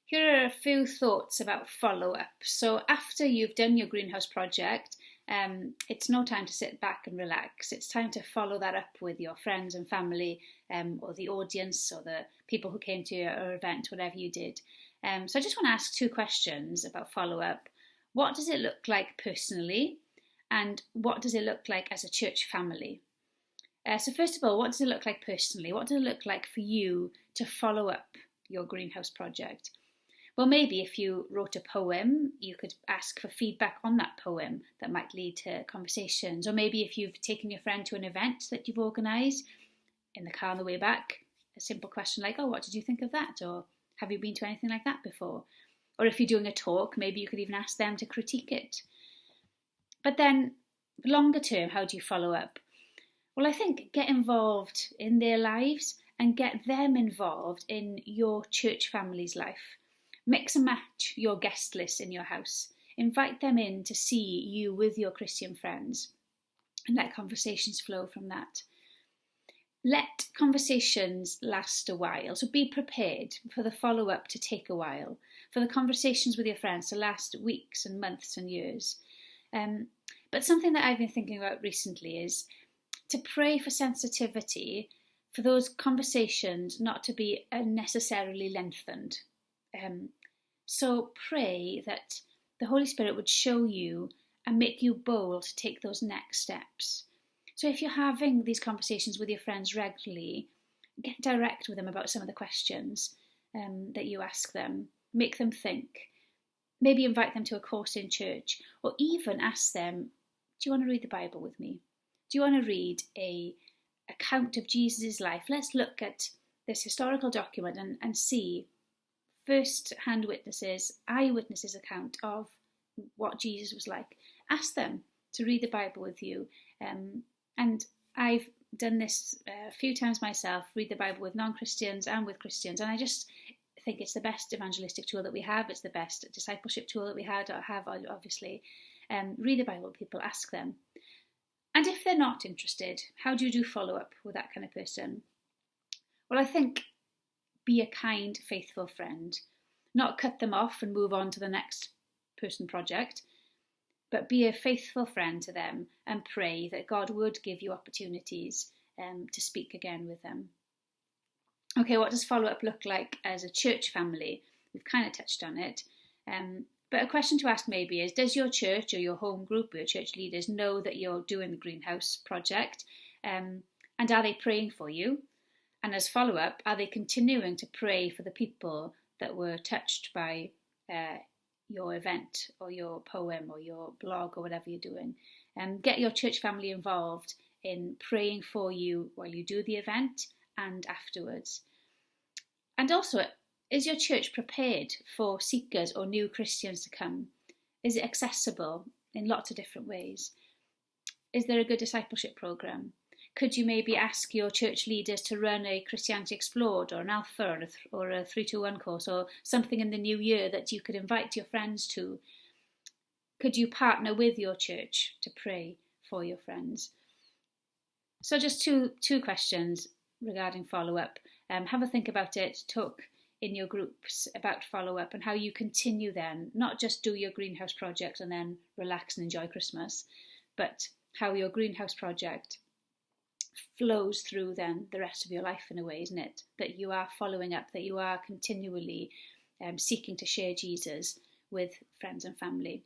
Here are a few thoughts about follow-up. So after you've done your greenhouse project, it's no time to sit back and relax. It's time to follow that up with your friends and family, or the audience, or the people who came to your event, whatever you did. So I just want to ask two questions about follow-up. What does it look like personally? And what does it look like as a church family? So first of all, what does it look like personally? What does it look like for you to follow up your greenhouse project? Well, maybe if you wrote a poem, you could ask for feedback on that poem that might lead to conversations. Or maybe if you've taken your friend to an event that you've organised in the car on the way back, a simple question like, oh, what did you think of that? Or have you been to anything like that before? Or if you're doing a talk, maybe you could even ask them to critique it. But then, longer term, how do you follow up? Well, I think get involved in their lives and get them involved in your church family's life. Mix and match your guest list in your house. Invite them in to see you with your Christian friends and let conversations flow from that. Let conversations last a while. So be prepared for the follow-up to take a while, for the conversations with your friends to last weeks and months and years. But something that I've been thinking about recently is to pray for sensitivity for those conversations not to be unnecessarily lengthened. So pray that the Holy Spirit would show you and make you bold to take those next steps. So if you're having these conversations with your friends regularly, get direct with them about some of the questions that you ask them. Make them think. Maybe invite them to a course in church, or even ask them, do you want to read the Bible with me? Do you want to read an account of Jesus' life? Let's look at this historical document and see first-hand witnesses, eyewitnesses' account of what Jesus was like. Ask them to read the Bible with you. And I've done this a few times myself, read the Bible with non-Christians and with Christians, and I just think it's the best evangelistic tool that we have. It's the best discipleship tool that we have, obviously. Read the Bible with people, ask them. And if they're not interested, how do you do follow-up with that kind of person? Well, I think be a kind, faithful friend. Not cut them off and move on to the next person project, but be a faithful friend to them and pray that God would give you opportunities to speak again with them. Okay, what does follow-up look like as a church family? We've kind of touched on it. But a question to ask maybe is, does your church or your home group or your church leaders know that you're doing the greenhouse project? And are they praying for you? And as follow-up, are they continuing to pray for the people that were touched by your event or your poem or your blog or whatever you're doing? Get your church family involved in praying for you while you do the event and afterwards. And also, is your church prepared for seekers or new Christians to come? Is it accessible in lots of different ways? Is there a good discipleship programme? Could you maybe ask your church leaders to run a Christianity Explored or an Alpha or a 321 course or something in the new year that you could invite your friends to? Could you partner with your church to pray for your friends? So just two questions regarding follow-up. Have a think about it. Talk in your groups about follow-up and how you continue then, not just do your greenhouse project and then relax and enjoy Christmas, but how your greenhouse project flows through then the rest of your life in a way, isn't it? That you are following up, that you are continually seeking to share Jesus with friends and family.